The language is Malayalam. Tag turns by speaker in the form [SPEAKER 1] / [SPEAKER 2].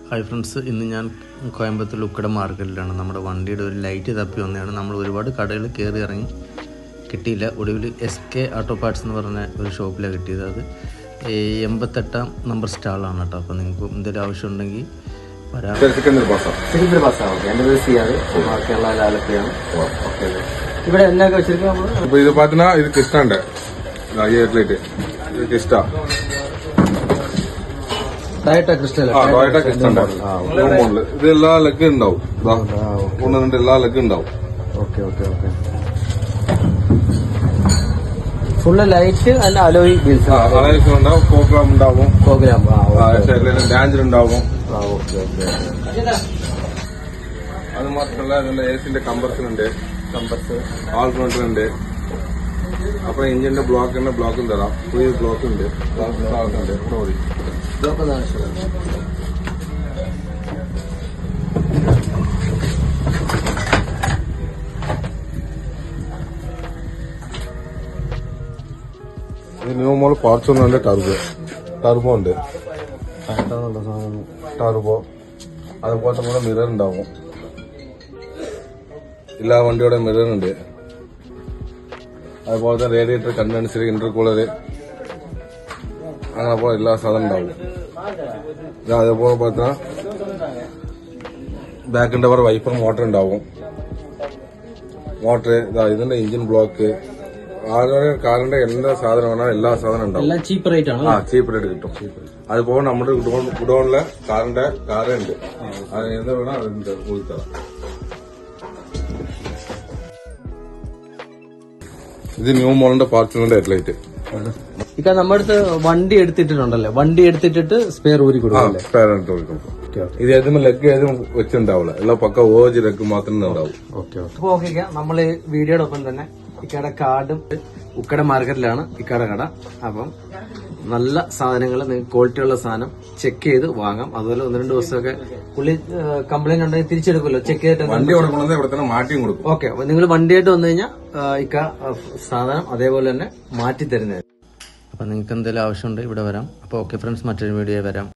[SPEAKER 1] ഹായ് ഫ്രണ്ട്സ്, ഇന്ന് ഞാൻ കോയമ്പത്തൂർ ഉക്കട മാർക്കറ്റിലാണ്. നമ്മുടെ വണ്ടിയുടെ ഒരു ലൈറ്റ് തപ്പി വന്നതാണ്. നമ്മൾ ഒരുപാട് കടകൾ കയറി ഇറങ്ങി കിട്ടിയില്ല. ഒടുവിൽ SK ഓട്ടോ പാർട്സ് എന്ന് പറഞ്ഞ ഒരു ഷോപ്പിലാണ് കിട്ടിയത്. അത് 88 നമ്പർ സ്റ്റാളാണ് കേട്ടോ. അപ്പോൾ നിങ്ങൾക്ക് എന്തെങ്കിലും ആവശ്യം ഉണ്ടെങ്കിൽ വരാം.
[SPEAKER 2] ഇവിടെ എന്നൊക്കെ വെച്ചിരിക്കുന്നത്
[SPEAKER 3] ഇത് പാത്തീங்கன்னா ഇത് கிஸ்டாண்ட லைட் இது கிஸ்டா
[SPEAKER 2] ടൊയോട്ടാ ക്രിസ്റ്റൽ
[SPEAKER 3] ടൊയോട്ടാ கிஸ்டாண்ட മോഡൽ ഇത് എല്ലാ ലെഗ് ഉണ്ടാവും. ഒന്ന് രണ്ട് എല്ലാ ലെഗ് ഉണ്ടാവും.
[SPEAKER 2] Okay okay okay full light അല്ല അലോയ് വീൽസ്
[SPEAKER 3] അലോയ്സ് ഉണ്ടാവും. പ്രോഗ്രാം ഉണ്ടാവും.
[SPEAKER 2] പ്രോഗ്രാം
[SPEAKER 3] ഡാഞ്ചർ ഉണ്ടാവും.
[SPEAKER 2] ഓക്കെ ഓക്കെ
[SPEAKER 3] അത് മാത്രമല്ല എസിന്റെ കമ്പർസർ ഉണ്ട്, ആൾട്ടർനേറ്റർ ഉണ്ട്. അപ്പൊ എഞ്ചിന്റെ ബ്ലോക്കും തരാം. പുതിയ ബ്ലോക്ക് ഉണ്ട്, ഉണ്ട്. മതി. ന്യൂ മോഡൽ പാർട്സ് ഒന്നുണ്ട്. ടർബോ ഉണ്ട്. ടർബോ അതുപോലെ നമ്മുടെ മിറർ ഉണ്ടാവും. എല്ലാ വണ്ടിയുടെ മിറർ ഉണ്ട്. അതുപോലെ തന്നെ റേഡിയേറ്റർ, കണ്ടൻസർ, ഇന്റർകൂളർ, അങ്ങനെ പോലെ എല്ലാ സാധനം ഉണ്ടാവും. അതേപോലെ പറഞ്ഞാൽ ബാക്കിന്റെ പുറം വൈപ്പർ മോട്ടർ ഉണ്ടാവും. മോട്ടർ ഇതിന്റെ എഞ്ചിൻ ബ്ലോക്ക്, കാറിന്റെ എല്ലാ സാധനം വേണം, എല്ലാ സാധനം ഉണ്ടാവും.
[SPEAKER 2] ചീപ്പ് റേറ്റ് ആണ്.
[SPEAKER 3] ചീപ്പ് റേറ്റ് കിട്ടും. അതുപോലെ നമ്മുടെ ഗുഡോണിലെ കാറുണ്ട്. അത് എന്താ വേണം അതുണ്ട് ഉൾത്തറ. ഇത് ന്യൂ മോഡലിന്റെ പാർട്സിന്റെ ഹെഡ്ലൈറ്റ്.
[SPEAKER 2] ഇക്ക നമ്മുടെ അടുത്ത് വണ്ടി എടുത്തിട്ടുണ്ടല്ലേ, വണ്ടി എടുത്തിട്ട് സ്പെയർ ഊരി കൊടുക്കും.
[SPEAKER 3] സ്പെയർ എടുത്ത് കൊടുക്കും. ഇത് ഏതും ലെഗ് ഏതും വെച്ചിട്ടുണ്ടാവില്ല, എല്ലാം പക്ക ഓജ് ലെഗ് മാത്രമേ ഉണ്ടാവും.
[SPEAKER 2] ഓക്കെ നമ്മള് വീഡിയോയുടെ ഒപ്പം തന്നെ ഇക്കടെ കാർഡും ഉക്കട മാർക്കറ്റിലാണ് ഇക്കടെ കട. അപ്പം നല്ല സാധനങ്ങൾ, നിങ്ങൾക്ക് ക്വാളിറ്റി ഉള്ള സാധനം ചെക്ക് ചെയ്ത് വാങ്ങാം. അതുപോലെ 1-2 ദിവസമൊക്കെ പുള്ളി കംപ്ലൈന്റ് ഉണ്ടെങ്കിൽ തിരിച്ചെടുക്കുമല്ലോ, ചെക്ക് ചെയ്തിട്ട്
[SPEAKER 3] വണ്ടി ഇവിടെ തന്നെ മാറ്റിയും കൊടുക്കും.
[SPEAKER 2] ഓക്കെ, അപ്പൊ നിങ്ങൾ വണ്ടിയായിട്ട് വന്നു കഴിഞ്ഞാൽ ഇക്ക സാധനം അതേപോലെ തന്നെ മാറ്റി തരുന്നതായിരിക്കും.
[SPEAKER 1] അപ്പോൾ നിങ്ങൾക്ക് എന്തെങ്കിലും ആവശ്യമുണ്ടെങ്കിൽ ഇവിടെ വരാം. അപ്പോൾ ഓക്കെ ഫ്രണ്ട്സ്, മറ്റൊരു വീഡിയോ വരാം.